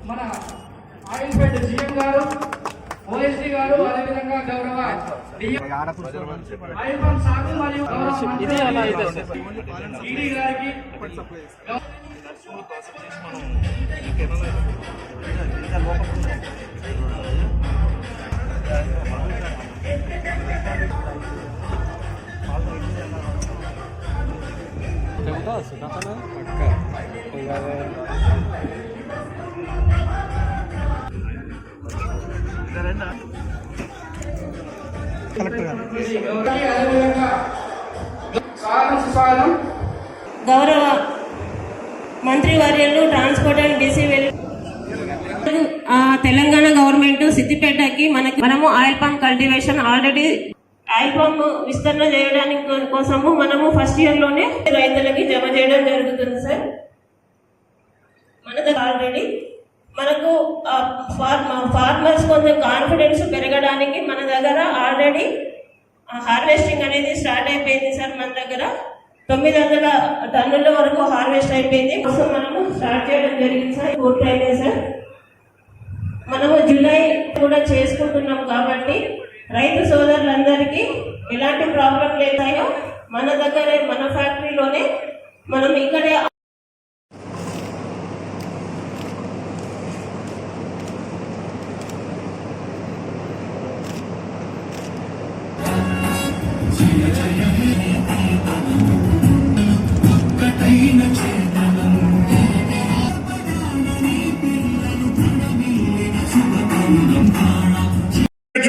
మన ఆయిల్పేట జీఎం గారు, ఓఎస్డీ గారు, అదేవిధంగా గౌరవ ఆయిల్ పంప్ సాగు మరియు ఈడీ గారికి గౌరవ మంత్రివర్యులు transport and DC Telangana government సిద్దిపేటకి మనము oil pump cultivation already oil pump విస్తరణ చేయడానికి కోసము మనము ఫస్ట్ ఇయర్ లోనే రైతులకి జమ చేయడం జరుగుతుంది సార్. మన దగ్గర ఆల్రెడీ మనకు ఫార్మర్స్ కొంచెం కాన్ఫిడెన్స్ పెరగడానికి మన దగ్గర ఆల్రెడీ హార్వెస్టింగ్ అనేది స్టార్ట్ అయిపోయింది సార్. మన దగ్గర 900 టన్నుల వరకు హార్వెస్ట్ అయిపోయింది. కోసం మనము స్టార్ట్ చేయడం జరిగింది సార్. పూర్తయింది సార్. మనము జూలై కూడా చేసుకుంటున్నాం కాబట్టి రైతు సోదరులందరికీ ఎలాంటి ప్రాబ్లం లేతాయో మన దగ్గరే మన ఫ్యాక్టరీలోనే మనం ఇక్కడే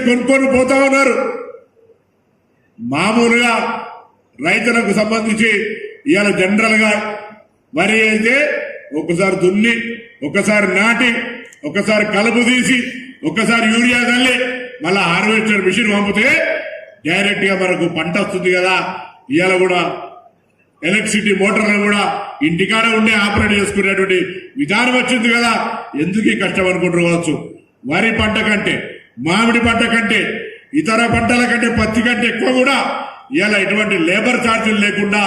కొనుక్కొని పోతా ఉన్నారు. మామూలుగా రైతులకు సంబంధించి ఇవాళ జనరల్ గా వరి అయితే ఒకసారి దున్ని, ఒకసారి నాటి, ఒకసారి కలుపు తీసి, ఒకసారి యూరియా తల్లి మళ్ళా హార్వెస్టర్ మిషన్ పంపితే డైరెక్ట్ గా మనకు పంట వస్తుంది కదా. ఇవాళ కూడా ఎలక్ట్రిసిటీ మోటార్లను కూడా ఇంటికాడ ఉండే ఆపరేట్ చేసుకునేటువంటి విధానం వచ్చింది కదా. ఎందుకు కష్టం అనుకుంటూ కావచ్చు. వరి పంట కంటే, మామిడి పంట కంటే, ఇతర పంటల కంటే, పత్తి కంటే ఎక్కువ కూడా ఇలా ఎటువంటి లేబర్ ఛార్జీలు లేకుండా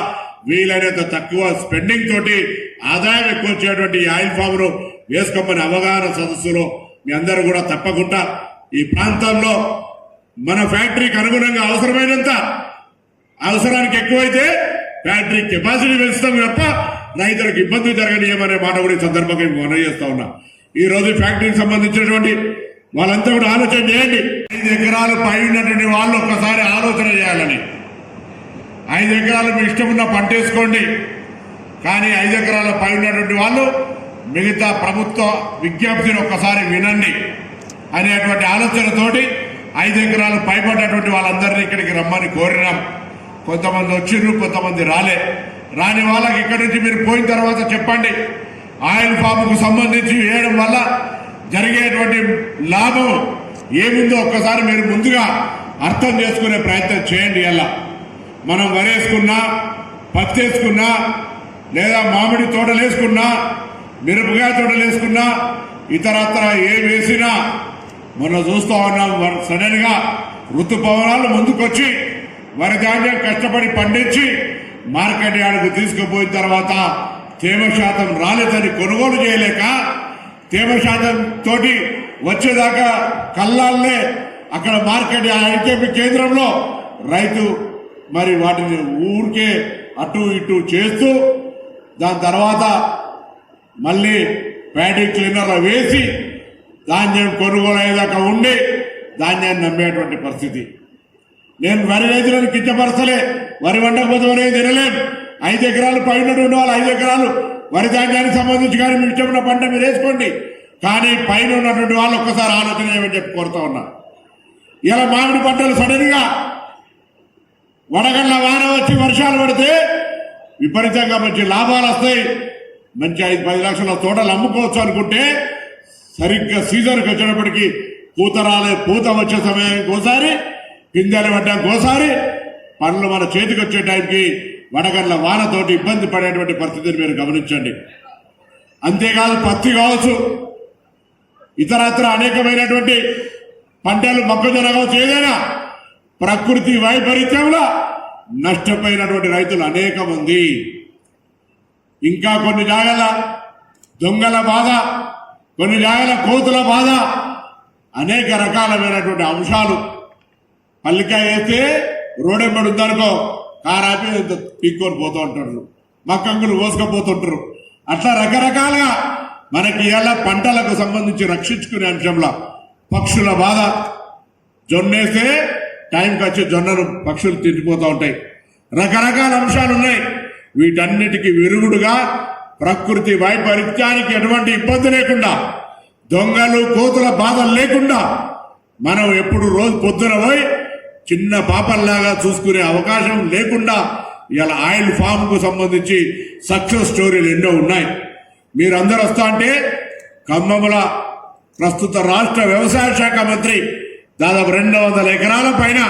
వీలైనంత తక్కువ స్పెండింగ్ తోటి ఆదాయం ఎక్కువ వచ్చేటువంటి ఆయిల్ ఫామ్ ను వేసుకోమని అవగాహన సదస్సులో మీ అందరూ కూడా తప్పకుండా ఈ ప్రాంతంలో మన ఫ్యాక్టరీకి అనుగుణంగా అవసరమైనంత, అవసరానికి ఎక్కువైతే ఫ్యాక్టరీ కెపాసిటీ పెంచుతాం తప్ప రైతులకు ఇబ్బంది జరగనీయమనే మాట కూడా ఈ సందర్భంగా మనం చేస్తా ఉన్నా. ఈ రోజు ఫ్యాక్టరీకి సంబంధించినటువంటి వాళ్ళంతా కూడా ఆలోచన చేయండి. 5 ఎకరాలు పై ఉన్నటువంటి వాళ్ళు ఒక్కసారి ఆలోచన చేయాలని. 5 ఎకరాలు మీ ఇష్టం ఉన్న పంట వేసుకోండి, కానీ 5 ఎకరాల పై ఉన్నటువంటి వాళ్ళు మిగతా ప్రభుత్వ విజ్ఞప్తిని ఒక్కసారి వినండి అనేటువంటి ఆలోచనతోటి 5 ఎకరాలు పైబడ్డటువంటి వాళ్ళందరినీ ఇక్కడికి రమ్మని కోరినాం. కొంతమంది వచ్చిర్రు, కొంతమంది రాని వాళ్ళకి ఇక్కడి నుంచి మీరు పోయిన తర్వాత చెప్పండి. ఆయిల్ ఫామ్కు సంబంధించి వేయడం వల్ల జరిగేటువంటి లాభం ఏముందో ఒక్కసారి మీరు ముందుగా అర్థం చేసుకునే ప్రయత్నం చేయండి. అలా మనం వరేసుకున్నా, పత్తి వేసుకున్నా, లేదా మామిడి తోటలు వేసుకున్నా, మిరపకాయ తోటలు వేసుకున్నా, ఇతరత్ర ఏ వేసినా మొన్న చూస్తూ ఉన్నాం. సడన్ గా ఋతుపవనాలు ముందుకొచ్చి వరి ధాన్యం కష్టపడి పండించి మార్కెట్ యార్డుకు తీసుకుపోయిన తర్వాత తేమ శాతం రాలేదని కొనుగోలు చేయలేక, తేమ శాతం తోటి వచ్చేదాకా కల్లాలనే అక్కడ మార్కెట్ ఐకేపీ కేంద్రంలో రైతు మరి వాటిని ఊరికే అటు ఇటు చేస్తూ దాని తర్వాత మళ్ళీ ప్యాడీ క్లీనర్లో వేసి ధాన్యం కొనుగోలు అయ్యేదాకా ఉండి ధాన్యాన్ని నమ్మేటువంటి పరిస్థితి. నేను వరి రైతులను కించపరచలే. వరి వండకపోతే వరే తినలేం. 5 ఎకరాలు పైన ఉన్న వాళ్ళు 5 ఎకరాలు వరి ధాన్యానికి సంబంధించి కానీ మీకు ఇష్టమైన పంట మీరు వేసుకోండి, కానీ పైన ఉన్నటువంటి వాళ్ళు ఒక్కసారి ఆలోచన చేయమని చెప్పి కోరుతా ఉన్నా. ఇలా మామిడి పంటలు సడన్ గా వడగళ్ల వాన వచ్చి వర్షాలు పడితే విపరీతంగా మంచి లాభాలు వస్తాయి, మంచి 5-10 లక్షల తోటలు అమ్ముకోవచ్చు అనుకుంటే సరిగ్గా సీజన్కి వచ్చేటప్పటికి పూత రాలే, పూత వచ్చే సమయానికి ఒకసారి, పిందెలు పడ్డానికి ఒకసారి, పండ్లు మన చేతికి వచ్చే టైంకి వడగళ్ల వానతోటి ఇబ్బంది పడేటువంటి పరిస్థితిని మీరు గమనించండి. అంతేకాదు పత్తి కావచ్చు, ఇతరత్ర అనేకమైనటువంటి పంటలు, మొక్కజొన్న కావచ్చు, ఏదైనా ప్రకృతి వైపరీత్యంలో నష్టపోయినటువంటి రైతులు అనేక మంది. ఇంకా కొన్ని జాగాల దొంగల బాధ, కొన్ని జాగాల కోతుల బాధ, అనేక రకాలమైనటువంటి అంశాలు. పల్లికాయ వేస్తే రోడెంబడి ఉందనుకో కారాపి పీక్కొని పోతూ ఉంటారు, మక్కంగులు కోసుకపోతుంటారు. అట్లా రకరకాలుగా మనకి ఇలా పంటలకు సంబంధించి రక్షించుకునే అంశంలో పక్షుల బాధ. జొన్నేస్తే టైంకి వచ్చి జొన్నను పక్షులు తిండిపోతూ ఉంటాయి. రకరకాల అంశాలు ఉన్నాయి. వీటన్నిటికీ విరుగుడుగా ప్రకృతి వైపరీత్యానికి ఎటువంటి ఇబ్బంది లేకుండా, దొంగలు కోతుల బాధలు లేకుండా మనం ఎప్పుడు రోజు పొద్దున పోయి చిన్న పాపల్లాగా చూసుకునే అవకాశం లేకుండా ఇలా ఆయిల్ ఫామ్ కు సంబంధించి సక్సెస్ స్టోరీలు ఎన్నో ఉన్నాయి. మీరందరూ వస్తా అంటే ఖమ్మంల ప్రస్తుత రాష్ట్ర వ్యవసాయ శాఖ మంత్రి దాదాపు 200 ఎకరాల పైన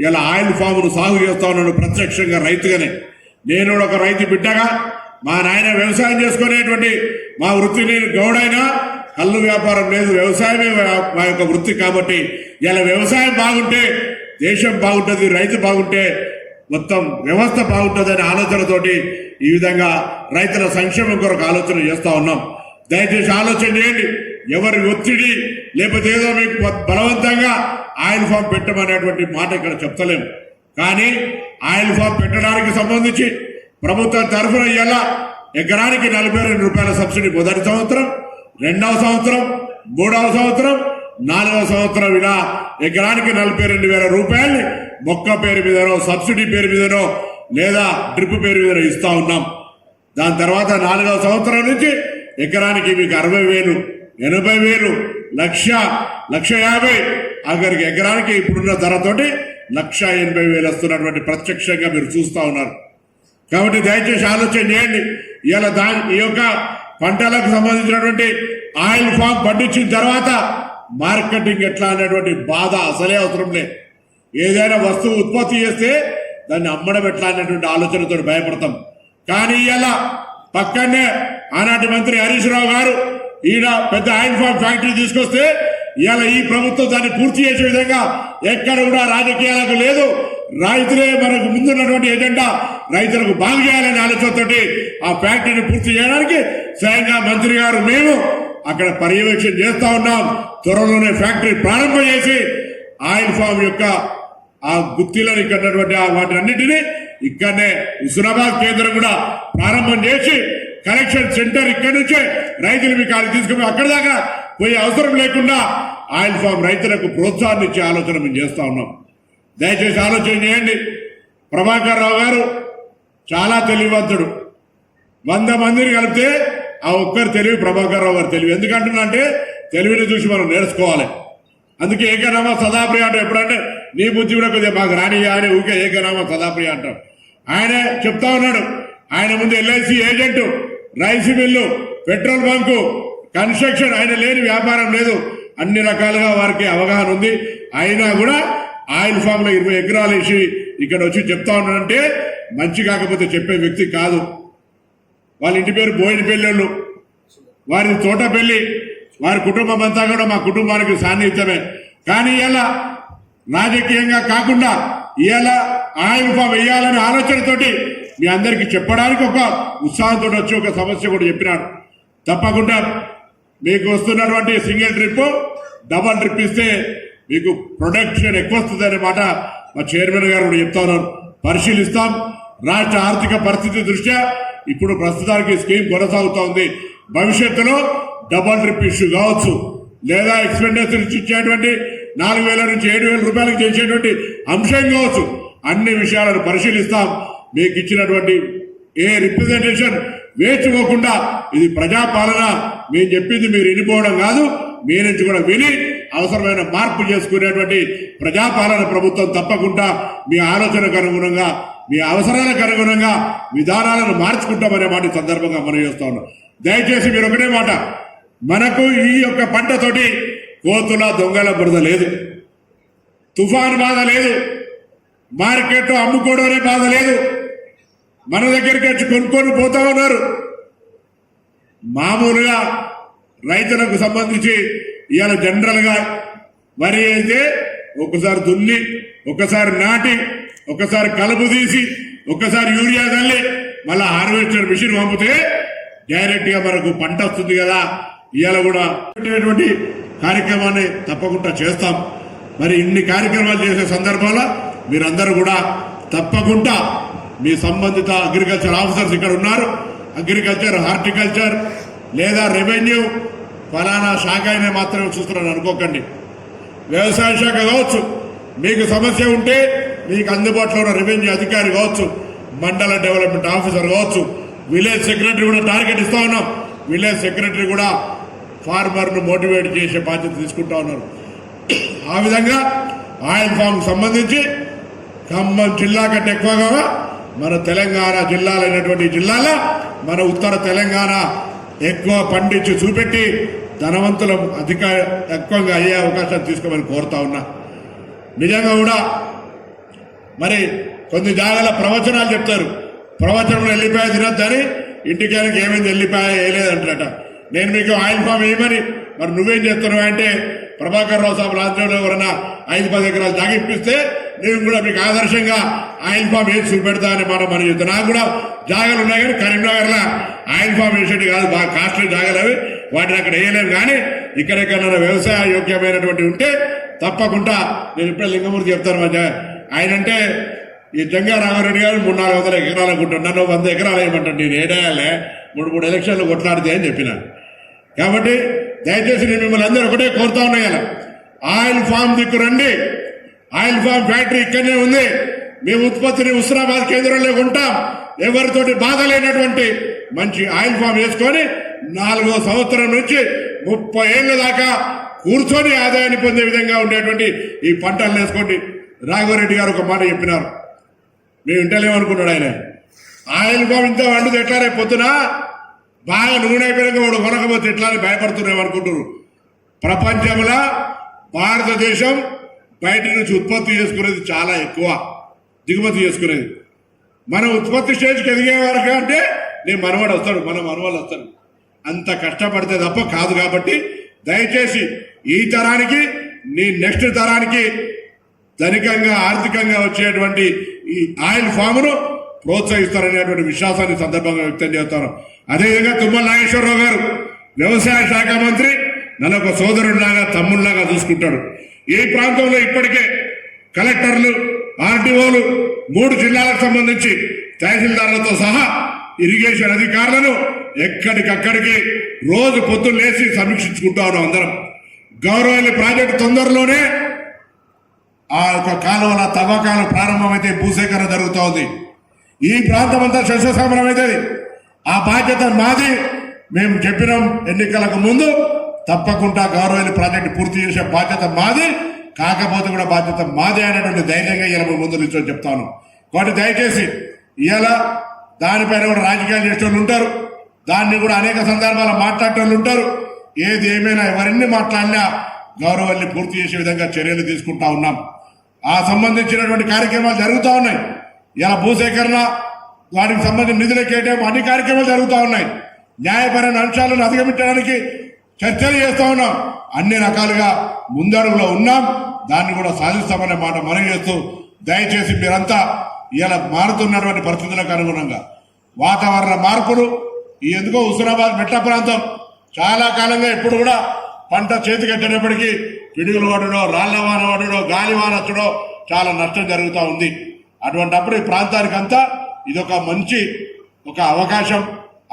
ఇలా ఆయిల్ ఫామ్ ను సాగు చేస్తా ఉన్నాడు ప్రత్యక్షంగా రైతుగానే. నేను ఒక రైతు బిడ్డగా, మా నాయన వ్యవసాయం చేసుకునేటువంటి మా వృత్తిని గౌడైనా కళ్ళు వ్యాపారం లేదు, వ్యవసాయమే మా యొక్క వృత్తి. కాబట్టి ఇలా వ్యవసాయం బాగుంటే దేశం బాగుంటుంది, రైతు బాగుంటే మొత్తం వ్యవస్థ బాగుంటుంది అనే ఆలోచనతోటి ఈ విధంగా రైతుల సంక్షేమం కొరకు ఆలోచన చేస్తా ఉన్నాం. దయచేసి ఆలోచన చేయండి. ఎవరి ఒత్తిడి లేకపోతే ఏదో మీకు బలవంతంగా ఆయిల్ ఫామ్ పెట్టమనేటువంటి మాట ఇక్కడ చెప్తలేము. కానీ ఆయిల్ ఫామ్ పెట్టడానికి సంబంధించి ప్రభుత్వం తరఫున ఇలా ఎకరానికి 42 రూపాయల సబ్సిడీ మొదటి సంవత్సరం, 2వ సంవత్సరం, 3వ సంవత్సరం, 4వ సంవత్సరం ఇలా ఎకరానికి 42,000 రూపాయల్ని మొక్క పేరు మీదనో సబ్సిడీ పేరు మీదనో లేదా డ్రిప్ పేరు మీదనో ఇస్తా ఉన్నాం. దాని తర్వాత 4వ సంవత్సరం నుంచి ఎకరానికి మీకు 60,000, 80,000, 1,50,000 ఆఖరికి ఎకరానికి ఇప్పుడున్న ధరతోటి 1,80,000 వస్తున్నటువంటి ప్రత్యక్షంగా మీరు చూస్తా ఉన్నారు. కాబట్టి దయచేసి ఆలోచన చేయండి. ఇలా ఈ యొక్క పంటలకు సంబంధించినటువంటి ఆయిల్ ఫామ్ పండించిన తర్వాత మార్కెటింగ్ ఎట్లా అనేటువంటి బాధ అసలే అవసరం లేదు. ఏదైనా వస్తువు ఉత్పత్తి చేస్తే దాన్ని అమ్మడం ఎట్లా అనేటువంటి ఆలోచనతో భయపడతాం. కానీ ఇలా పక్కనే ఆనాటి మంత్రి హరీష్ రావు గారు ఈయన పెద్ద ఆయిల్ ఫామ్ ఫ్యాక్టరీ తీసుకొస్తే ఇవాళ ఈ ప్రభుత్వం దాన్ని పూర్తి చేసే విధంగా ఎక్కడ కూడా రాజకీయాలకు లేదు. రైతులే మనకు ముందున్నటువంటి ఎజెండా, రైతులకు బాగు చేయాలనే ఆలోచనతోటి ఆ ఫ్యాక్టరీని పూర్తి చేయడానికి స్వయంగా మంత్రి గారు మేము అక్కడ పర్యవేక్షణ చేస్తా ఉన్నాం. త్వరలోనే ఫ్యాక్టరీ ప్రారంభం చేసి ఆయిల్ ఫామ్ యొక్క ఆ గుత్తిలను ఇక్కడ వాటి అన్నింటినీ ఇక్కడనే హుస్నాబాద్ కేంద్రం కూడా ప్రారంభం చేసి కలెక్షన్ సెంటర్ ఇక్కడి నుంచే రైతులు మీకు అది తీసుకుని అక్కడి దాకా పోయే అవసరం లేకుండా ఆయిల్ ఫామ్ రైతులకు ప్రోత్సాహాన్ని ఇచ్చే ఆలోచన మేము చేస్తా ఉన్నాం. దయచేసి ఆలోచన చేయండి. ప్రభాకర్ రావు గారు చాలా తెలివివంతుడు. 100 మందిని కలిపితే ఆ ఒక్కరు తెలివి ప్రభాకర్ రావు గారు తెలివి. ఎందుకంటున్నా అంటే తెలివిని చూసి మనం నేర్చుకోవాలి. అందుకే ఏకనామా సదాప్రియ అంటాం. ఎప్పుడంటే నీ బుద్ధి కూడా కొద్దిగా మాకు రానియా అని ఊకే ఏకనామా సదాప్రియ అంటాం. ఆయన చెప్తా ఉన్నాడు, ఆయన ముందు LIC agent, rice mill, petrol bunk, construction, ఆయన లేని వ్యాపారం లేదు. అన్ని రకాలుగా వారికి అవగాహన ఉంది. అయినా కూడా ఆయిల్ ఫామ్ లో 20 ఎకరాలు వేసి ఇక్కడ వచ్చి చెప్తా ఉన్నాడంటే మంచి కాకపోతే చెప్పే వ్యక్తి కాదు. వాళ్ళ ఇంటి పేరు బోయినపల్లి, వారి తోటపల్లి, వారి కుటుంబం అంతా కూడా మా కుటుంబానికి సాన్నిహిత్యమే. కానీ ఇలా రాజకీయంగా కాకుండా ఇలా ఆయిల్ ఫామ్ వేయాలనే ఆలోచనతోటి మీ అందరికీ చెప్పడానికి ఒక ఉత్సాహంతో వచ్చి ఒక సమస్య కూడా చెప్పినాడు. తప్పకుండా మీకు వస్తున్నటువంటి సింగిల్ ట్రిప్, డబల్ ట్రిప్ ఇస్తే మీకు ప్రొడక్షన్ ఎక్కువ వస్తుంది అనే మాట మా చైర్మన్ గారు కూడా చెప్తా ఉన్నారు. పరిశీలిస్తాం. రాష్ట్ర ఆర్థిక పరిస్థితి దృష్ట్యా ఇప్పుడు ప్రస్తుతానికి స్కీమ్ కొనసాగుతూ ఉంది. భవిష్యత్తులో డబల్ ట్రిప్ ఇష్యూ కావచ్చు, లేదా ఎక్స్పెండిచర్ ఇచ్చేటువంటి 4,000 నుంచి 7,000 రూపాయలకు చేసేటువంటి అంశం కావచ్చు. అన్ని విషయాలను పరిశీలిస్తాం. మీకు ఇచ్చినటువంటి ఏ రిప్రజెంటేషన్ వేచుకోకుండా ఇది ప్రజాపాలన, మేము చెప్పింది మీరు వినిపోవడం కాదు, మీ నుంచి కూడా విని అవసరమైన మార్పు చేసుకునేటువంటి ప్రజాపాలన ప్రభుత్వం తప్పకుండా మీ ఆలోచనకు అనుగుణంగా, మీ అవసరాలకు అనుగుణంగా విధానాలను మార్చుకుంటామనే మాట సందర్భంగా మనం చేస్తా ఉన్నాం. దయచేసి మీరు ఒకటే మాట, మనకు ఈ యొక్క పంటతోటి కోతుల దొంగల బురద లేదు, తుఫాను బాధ లేదు, మార్కెట్ అమ్ముకోవడం అనే బాధ లేదు. మన దగ్గరికి వచ్చి కొనుక్కొని పోతా ఉన్నారు. మామూలుగా రైతులకు సంబంధించి ఇవాళ జనరల్ గా వరి అయితే ఒకసారి దున్ని, ఒకసారి నాటి, ఒకసారి కలుపు తీసి ఒక్కసారి యూరియా తల్లి మళ్ళా హార్వెస్టర్ మిషన్ పంపితే డైరెక్ట్ గా మనకు పంట వస్తుంది కదా. ఇవాళ కూడా పెట్టేటువంటి కార్యక్రమాన్ని తప్పకుండా చేస్తాం. మరి ఇన్ని కార్యక్రమాలు చేసే సందర్భంలో మీరందరూ కూడా తప్పకుండా మీ సంబంధిత అగ్రికల్చర్ ఆఫీసర్స్ ఇక్కడ ఉన్నారు. అగ్రికల్చర్, హార్టికల్చర్ లేదా రెవెన్యూ ఫలానా శాఖ అయినా మాత్రమే చూస్తున్నాను అనుకోకండి. వ్యవసాయ శాఖ కావచ్చు, మీకు సమస్య ఉంటే మీకు అందుబాటులో ఉన్న రెవెన్యూ అధికారి కావచ్చు, మండల డెవలప్మెంట్ ఆఫీసర్ కావచ్చు, విలేజ్ సెక్రటరీ కూడా టార్గెట్ ఇస్తా ఉన్నాం. విలేజ్ సెక్రటరీ కూడా ఫార్మర్ ను మోటివేట్ చేసే బాధ్యత తీసుకుంటా ఉన్నారు. ఆ విధంగా ఆయిల్ ఫామ్ సంబంధించి ఖమ్మం జిల్లా కంటే ఎక్కువగా మన తెలంగాణ జిల్లాలైనటువంటి జిల్లాలో మన ఉత్తర తెలంగాణ ఎక్కువ పండించి చూపెట్టి ధనవంతుల ఎక్కువగా అయ్యే అవకాశాలు తీసుకోమని కోరుతా ఉన్నా. నిజంగా కూడా మరి కొన్ని జాగాల ప్రవచనాలు చెప్తారు. ప్రవచనంలో ఎల్లిపాయ తినొద్దని, ఇంటికానికి ఏమైంది ఎల్లిపాయ వేయలేదంటారట. నేను మీకు ఆయిల్ ఫామ్ వేయమని మరి నువ్వేం చేస్తున్నావు అంటే ప్రభాకర్ రావు సాబ్ రాజ్యంలో ఎవరన్నా 5-10 ఎకరాలు జాగా ఇప్పిస్తే నేను కూడా మీకు ఆదర్శంగా ఆయిల్ ఫామ్ వేసి చూపెడతా అని మాట మనం చెప్తాను. నాకు కూడా జాగాలు ఉన్నాయి కానీ కరీంనగర్లో ఆయిల్ ఫామ్ వేసేది కాదు, బాగా కాస్ట్లీ జాగాలు అవి, వాటిని అక్కడ వేయలేము. కానీ ఇక్కడెక్కడైనా వ్యవసాయ యోగ్యమైనటువంటి ఉంటే తప్పకుండా నేను ఇప్పుడే లింగమూర్తి చెప్తాను. ఆయన అంటే ఈ జంగా రామారెడ్డి గారు 300-400 ఎకరాలు అనుకుంటాను, నన్ను 100 ఎకరాలు వేయమంటాను. నేను ఏడాయాలే 3 ఎలక్షన్లు కొట్లాడితే అని చెప్పిన. కాబట్టి దయచేసి నేను మిమ్మల్ని అందరూ ఒకటే కోరుతా ఉన్నాయి. ఆయిల్ ఫామ్ దిక్కు రండి. ఆయిల్ ఫామ్ ఫ్యాక్టరీ ఇక్కడనే ఉంది. మీ ఉత్పత్తిని హుస్నాబాద్ కేంద్రంలో ఉంటాం. ఎవరితోటి బాధ లేనటువంటి మంచి ఆయిల్ ఫామ్ వేసుకొని 4వ సంవత్సరం నుంచి 30 ఏళ్ల దాకా కూర్చొని ఆదాయాన్ని పొందే విధంగా ఉండేటువంటి ఈ పంటలు వేసుకోండి. రాఘవరెడ్డి గారు ఒక మాట చెప్పినారు, మేము ఇంటలేమనుకున్నాడు ఆయన. ఆయిల్ ఫామ్ ఇంత వండుది ఎట్లా రేపు పొద్దున బాగా నూనె అయిపోయాక వాడు కొనకపోతే ఎట్లా అని భయపడుతున్నామనుకుంటున్నారు. ప్రపంచంలో భారతదేశం బయట నుంచి ఉత్పత్తి చేసుకునేది చాలా ఎక్కువ, దిగుమతి చేసుకునేది. మన ఉత్పత్తి స్టేజ్కి ఎదిగే వరకు అంటే నేను మనవాడు వస్తాడు, మన మనవాళ్ళు వస్తాడు. అంత కష్టపడితే తప్ప కాదు. కాబట్టి దయచేసి ఈ తరానికి నీ నెక్స్ట్ తరానికి ధనికంగా ఆర్థికంగా వచ్చేటువంటి ఈ ఆయిల్ ఫామ్ను ప్రోత్సహిస్తారనేటువంటి విశ్వాసాన్ని సందర్భంగా వ్యక్తం చేస్తాను. అదేవిధంగా తుమ్మల నాగేశ్వరరావు గారు వ్యవసాయ శాఖ మంత్రి నన్ను ఒక సోదరుడిలాగా తమ్ముళ్లాగా చూసుకుంటాడు. ఈ ప్రాంతంలో ఇప్పటికే కలెక్టర్లు, ఆర్డీఓలు 3 జిల్లాలకు సంబంధించి తహసీల్దార్లతో సహా ఇరిగేషన్ అధికారులను ఎక్కడికక్కడికి రోజు పొద్దున్న లేచి సమీక్షించుకుంటా ఉన్నాం అందరం. గౌరవల్లి ప్రాజెక్టు తొందరలోనే ఆ యొక్క కాలువల తవ్వకాలు ప్రారంభమైతే భూసేకరణ జరుగుతూ ఉంది. ఈ ప్రాంతం అంతా సస్యశ్యామలం అవుతుంది. ఆ బాధ్యత మాది. మేము చెప్పినాం ఎన్నికలకు ముందు తప్పకుండా గౌరవల్లి ప్రాజెక్టు పూర్తి చేసే బాధ్యత మాది. కాకపోతే కూడా బాధ్యత మాదే అనేటువంటి ధైర్యంగా ఇలా ముందు నిల్చొని చెప్తాను. కాబట్టి దయచేసి ఇలా దానిపైన కూడా రాజకీయాలు చేసే వాళ్ళు ఉంటారు, దాన్ని కూడా అనేక సందర్భాలు మాట్లాడే వాళ్ళు ఉంటారు. ఏది ఏమైనా ఎవరిన్ని మాట్లాడినా గౌరవల్ని పూర్తి చేసే విధంగా చర్యలు తీసుకుంటా ఉన్నాం. ఆ సంబంధించినటువంటి కార్యక్రమాలు జరుగుతూ ఉన్నాయి. ఇలా భూసేకరణ, వాటికి సంబంధించిన నిధుల కేటాయింపు, అన్ని కార్యక్రమాలు జరుగుతూ ఉన్నాయి. న్యాయపరమైన అంశాలను అధిగమించడానికి చర్చలు చేస్తూ ఉన్నాం. అన్ని రకాలుగా ముందడుగులో ఉన్నాం. దాన్ని కూడా సాధిస్తామనే మాట మనం చేస్తూ దయచేసి మీరంతా ఇలా మారుతున్నటువంటి పరిస్థితులకు అనుగుణంగా వాతావరణ మార్పులు, ఈ ఎందుకో హుస్నాబాద్ మెట్ట ప్రాంతం చాలా కాలంగా ఎప్పుడు కూడా పంట చేతికెట్టేటప్పటికీ పిడుగులు పడడో, రాళ్ల వాన పడడో, గాలి వాన వచ్చడో చాలా నష్టం జరుగుతూ ఉంది. అటువంటిప్పుడు ఈ ప్రాంతానికంతా ఇదొక మంచి అవకాశం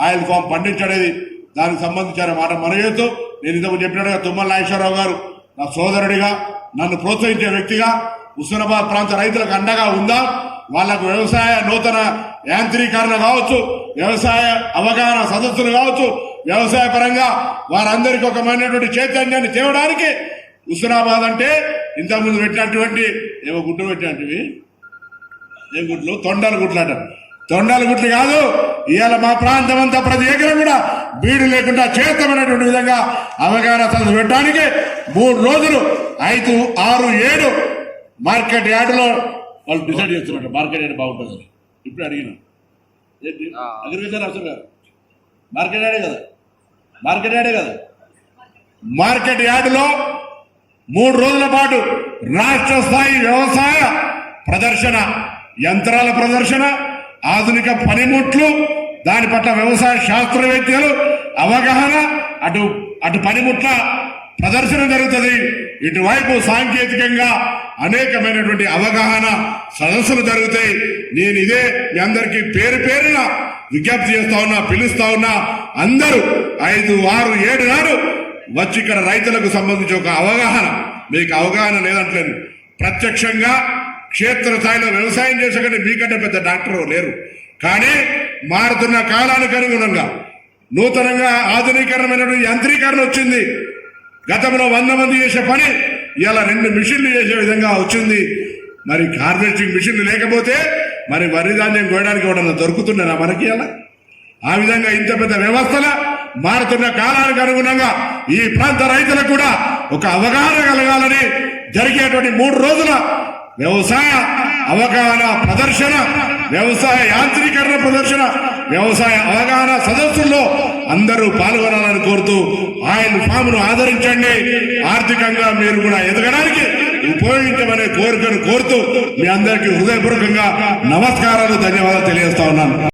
ఆయిల్ ఫామ్ పండించడేది. దానికి సంబంధించిన మాట మనం చేస్తూ నేను ఇంతకు చెప్పినట్టుగా తుమ్మల నాగేశ్వరరావు గారు నా సోదరుడిగా, నన్ను ప్రోత్సహించే వ్యక్తిగా హుస్నాబాద్ ప్రాంత రైతులకు అండగా ఉందా. వాళ్లకు వ్యవసాయ నూతన యాంత్రీకరణ కావచ్చు, వ్యవసాయ అవగాహన సదస్సులు కావచ్చు, వ్యవసాయ పరంగా వారందరికీ ఒక మైనటువంటి చైతన్యాన్ని తేవడానికి హుస్నాబాద్ అంటే ఇంతకుముందు పెట్టినటువంటి ఏమో గుడ్లు పెట్టినట్టువి, ఏ గుడ్లు, తొండల గుడ్లు అంటారు. తొండల గుడ్లు కాదు, ఇవాళ మా ప్రాంతం అంతా ప్రతి ఎకరం కూడా బీడు లేకుండా చేస్తామనేటువంటి విధంగా అవగాహన సదస్సు పెట్టడానికి 3 రోజులు 5, 6, 7 మార్కెట్ యార్డులో వాళ్ళు డిసైడ్ చేస్తున్నారు. మార్కెట్ యార్డ్ బాగుంటుంది. ఇప్పుడు అడిగిన అగ్రికల్చర్ ఆఫీసర్ గారు మార్కెట్ యార్డే కదా, మార్కెట్ యార్డులో 3 రోజుల పాటు రాష్ట్ర స్థాయి వ్యవసాయ ప్రదర్శన యంత్రాల ప్రదర్శన, ఆధునిక పనిముట్లు, దాని పట్ల వ్యవసాయ శాస్త్రవేత్తలు అవగాహన, అటు పనిముట్ల ప్రదర్శన జరుగుతుంది, ఇటువైపు సాంకేతికంగా అనేకమైనటువంటి అవగాహన సదస్సులు జరుగుతాయి. నేను ఇదే మీ అందరికీ పేరు పేరున విజ్ఞప్తి చేస్తా ఉన్నా, పిలుస్తా ఉన్నా. అందరూ 5, 6, 7 నాడు వచ్చి ఇక్కడ రైతులకు సంబంధించి ఒక అవగాహన, మీకు అవగాహన లేదంటలేదు, ప్రత్యక్షంగా క్షేత్రస్థాయిలో వ్యవసాయం చేసేకంటే మీకంటే పెద్ద డాక్టర్ లేరు. కానీ మారుతున్న కాలానికి అనుగుణంగా నూతనంగా ఆధునీకరణమైనటువంటి యంత్రీకరణ వచ్చింది. గతంలో 100 మంది చేసే పని ఇలా 2 మిషన్లు చేసే విధంగా వచ్చింది. మరి హార్వెస్టింగ్ మిషన్లు లేకపోతే మరి వరి ధాన్యం కోయడానికి ఎవడన్నా దొరుకుతున్నారా మనకి? అలా ఆ విధంగా ఇంత పెద్ద వ్యవస్థల మారుతున్న కాలానికి అనుగుణంగా ఈ ప్రాంత రైతులకు కూడా ఒక అవగాహన కలగాలని జరిగేటువంటి 3 రోజుల వ్యవసాయ అవగాహన ప్రదర్శన, వ్యవసాయ యాంత్రీకరణ ప్రదర్శన, వ్యవసాయ అవగాహన సదస్సుల్లో అందరూ పాల్గొనాలని కోరుతూ ఆయిల్ ఫామ్ ను ఆదరించండి, ఆర్థికంగా మీరు కూడా ఎదగడానికి ఉపయోగించమనే కోరికను కోరుతూ మీ అందరికీ హృదయపూర్వకంగా నమస్కారాలు, ధన్యవాదాలు తెలియజేస్తా ఉన్నాను.